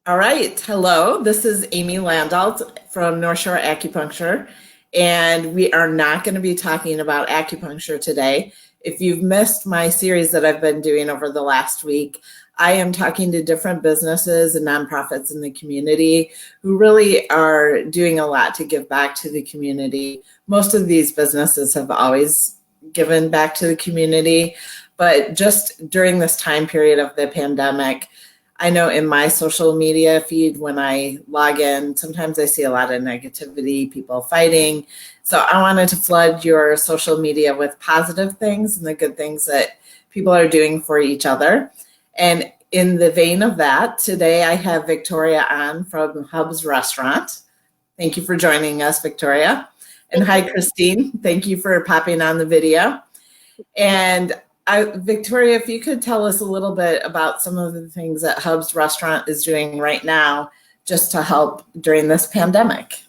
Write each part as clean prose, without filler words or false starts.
All right. Hello. This is Amy Landalt from North Shore Acupuncture, and we are not going to be talking about acupuncture today. If you've missed my series that I've been doing over the last week, I am talking to different businesses and nonprofits in the community who really are doing a lot to give back to the community. Most of these businesses have always given back to the community, but just during this time period of the pandemic, I know in my social media feed, when I log in, sometimes I see a lot of negativity, people fighting. So I wanted to flood your social media with positive things and the good things that people are doing for each other. And in the vein of that, today I have Victoria on from Hub's Restaurant. Thank you for joining us, Victoria. And Thank hi, you. Christine. Thank you for popping on the video. And Victoria, if you could tell us a little bit about some of the things that Hub's Restaurant is doing right now just to help during this pandemic.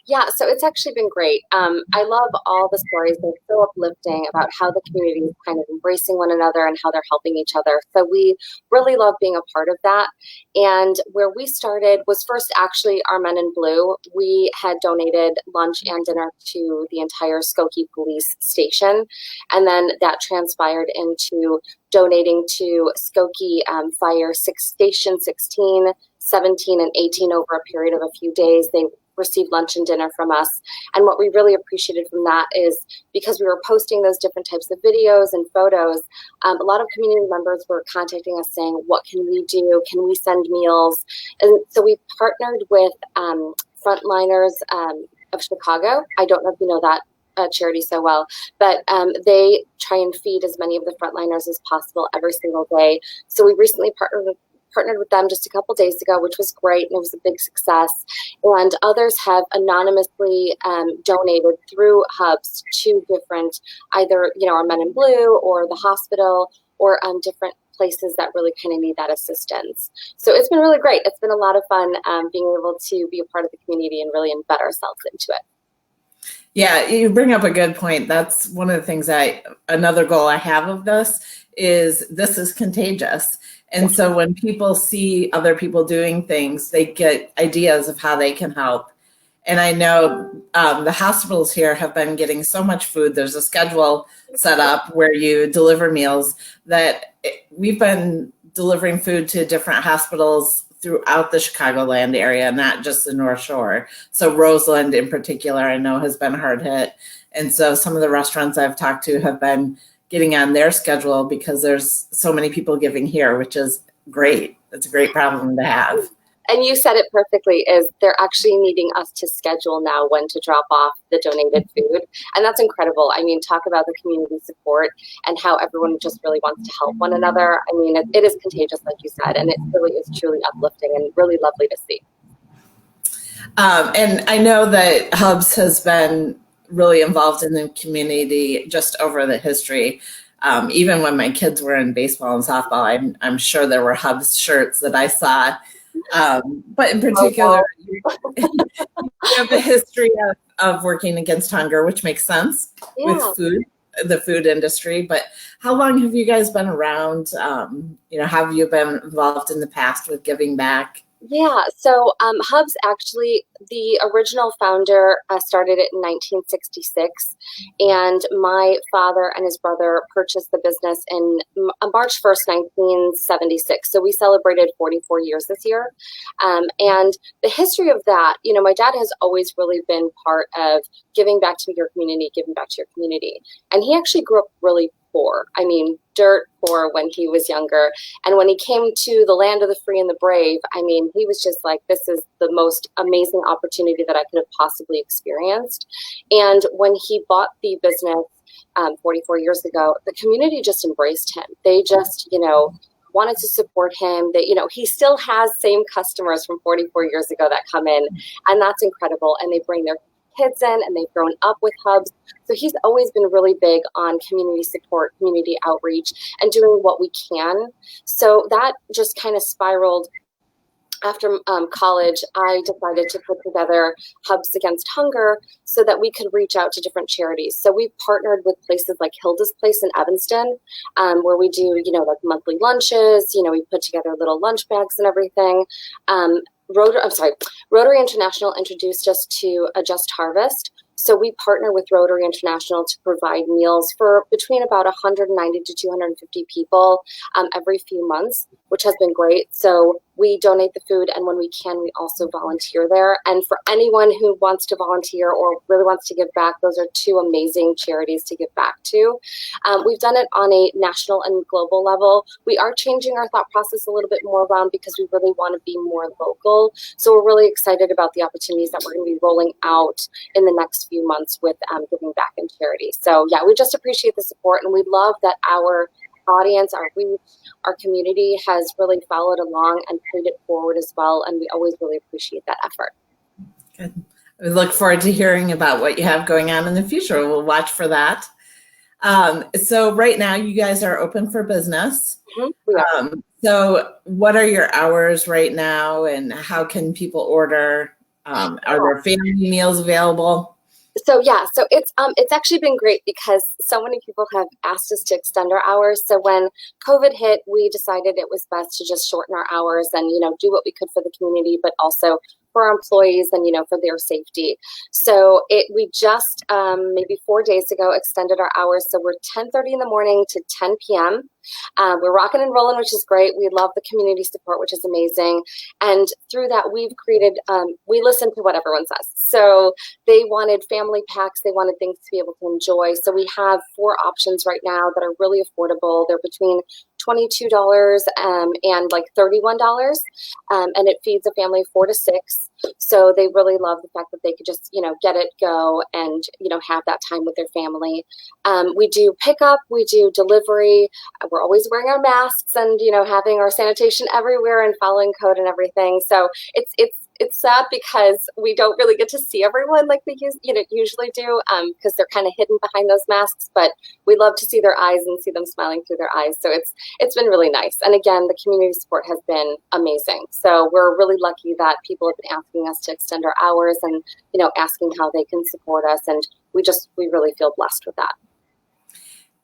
Yeah, so it's actually been great. I love all the stories. They're so uplifting about how the community is kind of embracing one another and how they're helping each other. So we really love being a part of that. And where we started was first actually our Men in Blue. We had donated lunch and dinner to the entire Skokie police station. And then that transpired into donating to Skokie Fire Station 16, 17, and 18 over a period of a few days. They received lunch and dinner from us. And what we really appreciated from that is because we were posting those different types of videos and photos, a lot of community members were contacting us saying, what can we do? Can we send meals? And so we partnered with Frontliners of Chicago. I don't know if you know that charity so well, but they try and feed as many of the frontliners as possible every single day. So we recently partnered with them just a couple days ago, which was great, and it was a big success. And others have anonymously donated through hubs to different, either our Men in Blue or the hospital or different places that really kind of need that assistance. So it's been really great. It's been a lot of fun being able to be a part of the community and really embed ourselves into it. Yeah, you bring up a good point. That's one of the things another goal I have of this is contagious. And so when people see other people doing things, they get ideas of how they can help. And I know the hospitals here have been getting so much food. There's a schedule set up where you deliver meals we've been delivering food to different hospitals throughout the Chicagoland area, not just the North Shore. So Roseland in particular, I know has been hard hit. And so some of the restaurants I've talked to have been getting on their schedule because there's so many people giving here, which is great. It's a great problem to have. And you said it perfectly, is they're actually needing us to schedule now when to drop off the donated food. And that's incredible. I mean, talk about the community support and how everyone just really wants to help one another. I mean, it is contagious, like you said, and it really is truly uplifting and really lovely to see. And I know that Hubs has been really involved in the community just over the history. Even when my kids were in baseball and softball, I'm sure there were Hubs shirts that I saw. But in particular, you have a history of working against hunger, which makes sense with food, the food industry. But how long have you guys been around? Have you been involved in the past with giving back? Yeah, so Hubs actually, the original founder started it in 1966, and my father and his brother purchased the business in March 1st, 1976. So we celebrated 44 years this year. And the history of that, my dad has always really been part of giving back to your community, giving back to your community. And he actually grew up really poor. I mean, dirt poor when he was younger. And when he came to the land of the free and the brave, I mean, he was just like, this is the most amazing opportunity that I could have possibly experienced. And when he bought the business 44 years ago, the community just embraced him. They just, wanted to support him. That he still has same customers from 44 years ago that come in, and that's incredible. And they bring their kids in, and they've grown up with Hubs. So he's always been really big on community support, community outreach, and doing what we can. So that just kind of spiraled after college, I decided to put together Hubs Against Hunger so that we could reach out to different charities. So we've partnered with places like Hilda's Place in Evanston, where we do, like monthly lunches. We put together little lunch bags and everything. Rotary International introduced us to A Just Harvest. So we partner with Rotary International to provide meals for between about 190 to 250 people every few months, which has been great. So we donate the food, and when we can, we also volunteer there. And for anyone who wants to volunteer or really wants to give back, those are two amazing charities to give back to. We've done it on a national and global level. We are changing our thought process a little bit more around because we really want to be more local. So we're really excited about the opportunities that we're going to be rolling out in the next few months with giving back in charity. So yeah, we just appreciate the support, and we love that our audience, our reach, our community has really followed along and paid it forward as well, and we always really appreciate that effort. Good. We look forward to hearing about what you have going on in the future. We'll watch for that. So right now you guys are open for business. We are. So what are your hours right now, and how can people order? Are there family meals available? So yeah, so it's actually been great because so many people have asked us to extend our hours. So when COVID hit, we decided it was best to just shorten our hours and do what we could for the community, but also for our employees and for their safety. So we just maybe 4 days ago extended our hours. So we're 10:30 in the morning to 10 p.m. We're rocking and rolling, which is great. We love the community support, which is amazing. And through that, we've created, we listen to what everyone says. So they wanted family packs. They wanted things to be able to enjoy. So we have 4 options right now that are really affordable. They're between $22 and like $31. And it feeds a family of 4 to 6. So they really love the fact that they could just, get it, go, and, have that time with their family. We do pickup, we do delivery. We're always wearing our masks and, having our sanitation everywhere and following code and everything. So it's sad because we don't really get to see everyone like we usually do because they're kind of hidden behind those masks, but we love to see their eyes and see them smiling through their eyes. So it's been really nice. And again, the community support has been amazing. So we're really lucky that people have been asking us to extend our hours and, asking how they can support us. And we really feel blessed with that.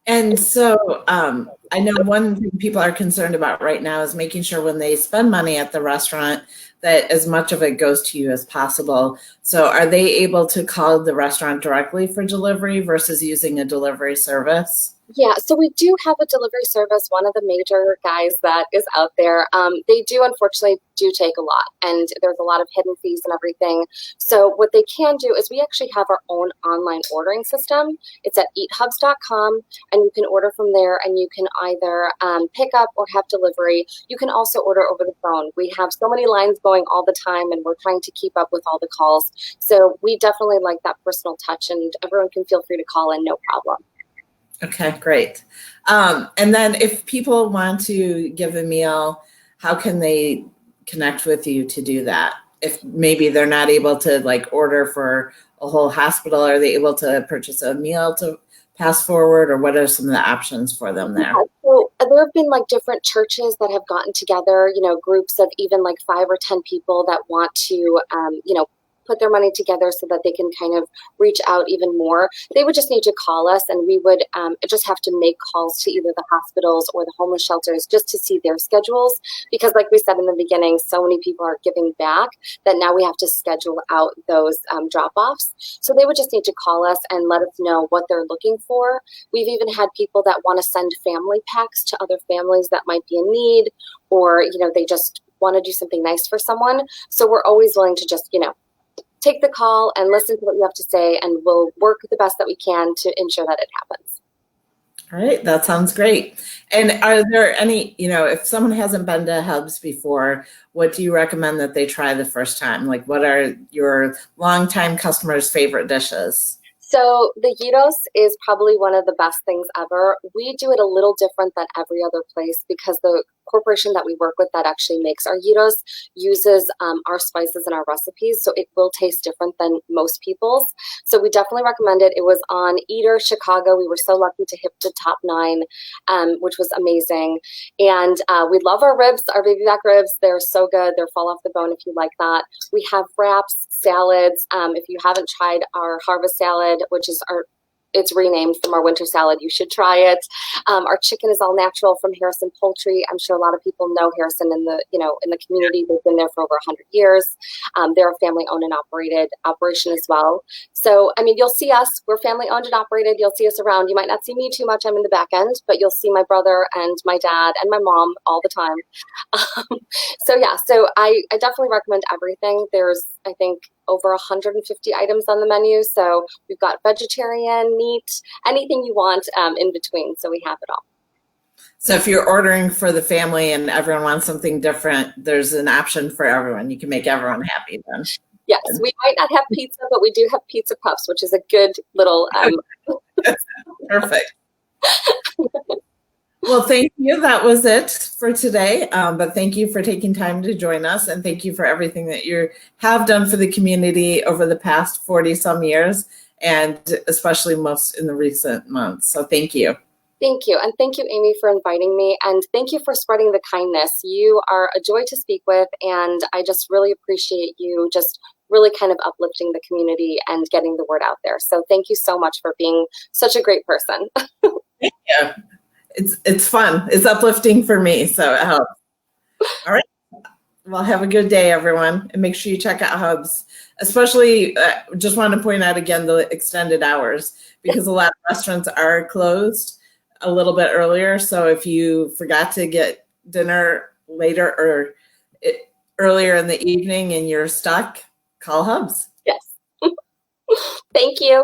And so I know one thing people are concerned about right now is making sure when they spend money at the restaurant that as much of it goes to you as possible. So are they able to call the restaurant directly for delivery versus using a delivery service? Yeah, so we do have a delivery service, one of the major guys that is out there. They do unfortunately take a lot, and there's a lot of hidden fees and everything. So what they can do is we actually have our own online ordering system. It's at eathubs.com, and you can order from there, and you can either pick up or have delivery. You can also order over the phone. We have so many lines going all the time, and we're trying to keep up with all the calls. So we definitely like that personal touch, and everyone can feel free to call in, no problem. Okay, great. And then if people want to give a meal, how can they connect with you to do that? If maybe they're not able to order for a whole hospital, are they able to purchase a meal to pass forward, or what are some of the options for them there? Yeah, so there have been different churches that have gotten together, groups of even 5 or 10 people that want to, put their money together so that they can kind of reach out even more. They would just need to call us, and we would just have to make calls to either the hospitals or the homeless shelters just to see their schedules. Because like we said in the beginning, so many people are giving back that now we have to schedule out those drop-offs. So they would just need to call us and let us know what they're looking for. We've even had people that want to send family packs to other families that might be in need, or, they just want to do something nice for someone. So we're always willing to just, take the call and listen to what you have to say, and we'll work the best that we can to ensure that it happens. All right, that sounds great. And are there any, if someone hasn't been to Hubs before, what do you recommend that they try the first time? What are your longtime customers' favorite dishes? So the gyros is probably one of the best things ever. We do it a little different than every other place because the corporation that we work with that actually makes our gyros uses our spices in our recipes, so it will taste different than most people's. So we definitely recommend it. It was on Eater Chicago. We were so lucky to hit the top 9, which was amazing. And we love our ribs, our baby back ribs. They're so good. They're fall off the bone if you like that. We have wraps, salads. If you haven't tried our harvest salad, which is it's renamed from our winter salad, you should try it. Our chicken is all natural from Harrison Poultry. I'm sure a lot of people know Harrison in the community. They've been there for over 100 years. They're a family owned and operated operation as well. So, I mean, you'll see us. We're family owned and operated. You'll see us around. You might not see me too much. I'm in the back end, but you'll see my brother and my dad and my mom all the time. So I definitely recommend everything. There's, I think, over 150 items on the menu. So we've got vegetarian, meat, anything you want in between. So we have it all. So if you're ordering for the family and everyone wants something different, there's an option for everyone. You can make everyone happy then. Yes, we might not have pizza, but we do have pizza puffs, which is a good little. Perfect. Well, thank you. That was it for today. But thank you for taking time to join us, and thank you for everything that you have done for the community over the past 40 some years, and especially most in the recent months. So thank you. Thank you. And thank you, Amy, for inviting me. And thank you for spreading the kindness. You are a joy to speak with. And I just really appreciate you just really kind of uplifting the community and getting the word out there. So thank you so much for being such a great person. Yeah. It's fun. It's uplifting for me, so it helps. All right. Well, have a good day, everyone, and make sure you check out Hubs. Especially, just want to point out again the extended hours, because a lot of restaurants are closed a little bit earlier. So if you forgot to get dinner later or earlier in the evening and you're stuck, call Hubs. Yes. Thank you.